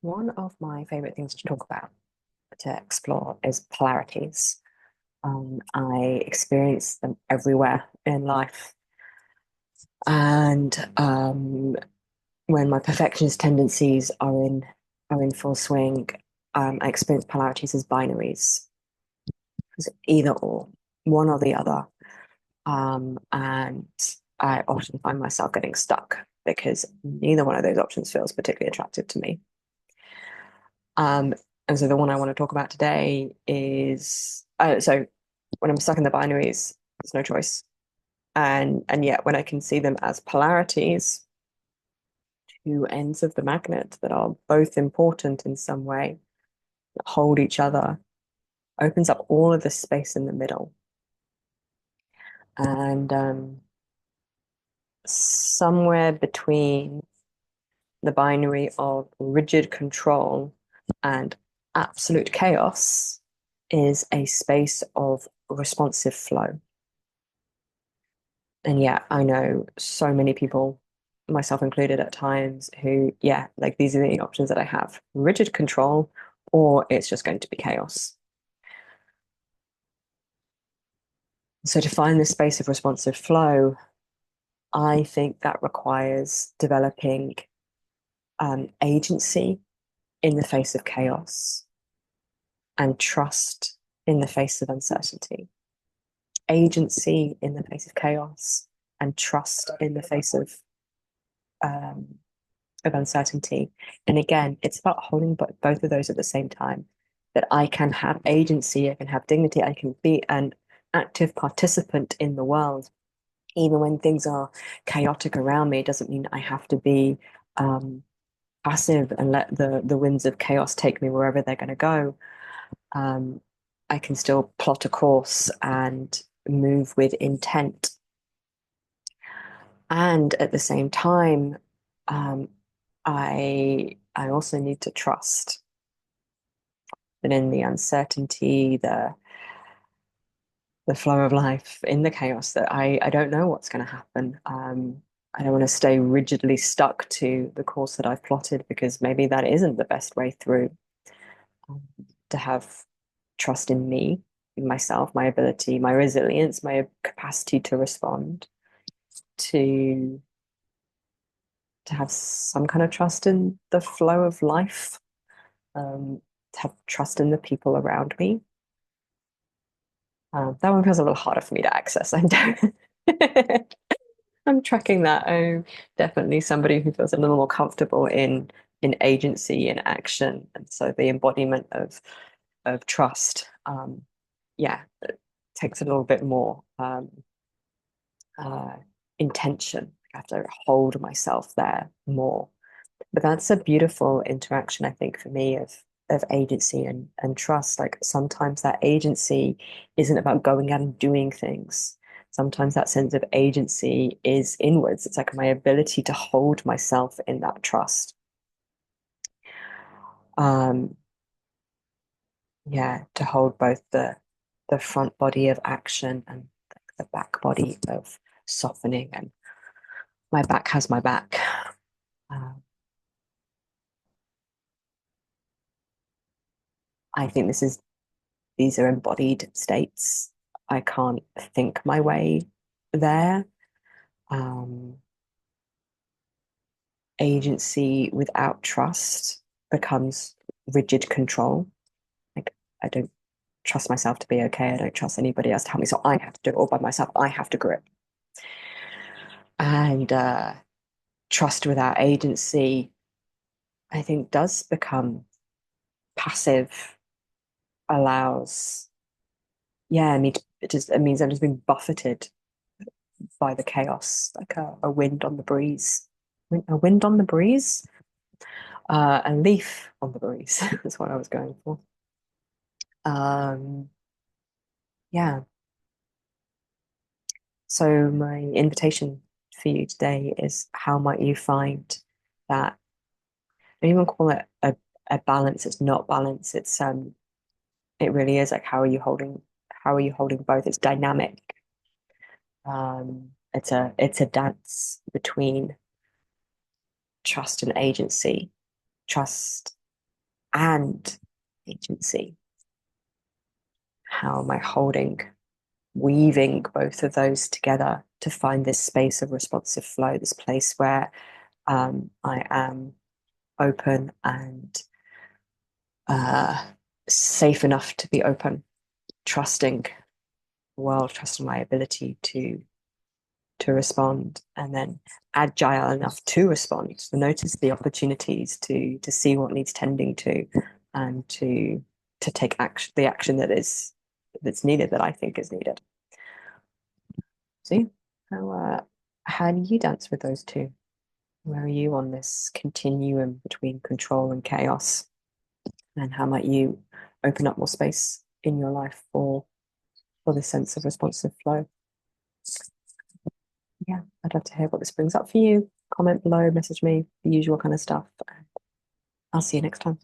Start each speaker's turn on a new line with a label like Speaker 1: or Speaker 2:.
Speaker 1: One of my favorite things to talk about, to explore, is polarities. I experience them everywhere in life. And when my perfectionist tendencies are in full swing, I experience polarities as binaries. It's either or, one or the other. And I often find myself getting stuck because neither one of those options feels particularly attractive to me. Um, and so the one I want to talk about today is so when I'm stuck in the binaries, there's no choice. And yet when I can see them as polarities, two ends of the magnet that are both important in some way, that hold each other, opens up all of the space in the middle. And somewhere between the binary of rigid control and absolute chaos is a space of responsive flow. And yeah, I know so many people, myself included at times, who, yeah, like these are the options that I have: rigid control, or it's just going to be chaos. So to find this space of responsive flow, I think that requires developing agency in the face of chaos and trust in the face of uncertainty. Agency in the face of chaos and trust in the face um, of uncertainty. And again, it's about holding both of those at the same time. That I can have agency, I can have dignity, I can be an active participant in the world, even when things are chaotic around me. It doesn't mean I have to be passive and let the winds of chaos take me wherever they're going to go. Um, I can still plot a course and move with intent. And at the same time, um, I also need to trust that in the uncertainty, the flow of life, in the chaos, that I don't know what's going to happen. I don't want to stay rigidly stuck to the course that I've plotted because maybe that isn't the best way through. Um, to have trust in me, in myself, my ability, my resilience, my capacity to respond, to to have some kind of trust in the flow of life, to have trust in the people around me. That one feels a little harder for me to access. I don't. I'm tracking that. I'm definitely somebody who feels a little more comfortable in agency and action, and so the embodiment of trust. Yeah, it takes a little bit more uh, intention. I have to hold myself there more. But that's a beautiful interaction, I think, for me of agency and trust. Like sometimes that agency isn't about going out and doing things. Sometimes that sense of agency is inwards. It's like my ability to hold myself in that trust. Um, yeah, to hold both the front body of action and the back body of softening, and my back has my back. Um, I think these are embodied states. I can't think my way there. Um, Agency without trust becomes rigid control. Like I don't trust myself to be okay. I don't trust anybody else to help me. So I have to do it all by myself. I have to grip. And trust without agency, I think, does become passive, allows, yeah, I mean, it means I'm just being buffeted by the chaos, like a wind on the breeze. A wind on the breeze? A leaf on the breeze. That's what I was going for. Um, yeah. So my invitation for you today is, how might you find that? I don't even call it a balance. It's not balance. It really is like, how are you holding both? It's dynamic. It's a dance between trust and agency. Trust. and agency. How am I weaving both of those together to find this space of responsive flow, this place where I am open and safe enough to be open, trusting the world, trusting my ability to respond, and then agile enough to respond, to notice the opportunities, to see what needs tending to, and to take action, the action that's needed, that I think is needed. See, how do you dance with those two? Where are you on this continuum between control and chaos? And how might you open up more space in your life for this sense of responsive flow? Yeah, I'd love to hear what this brings up for you. Comment below, message me, the usual kind of stuff. I'll see you next time.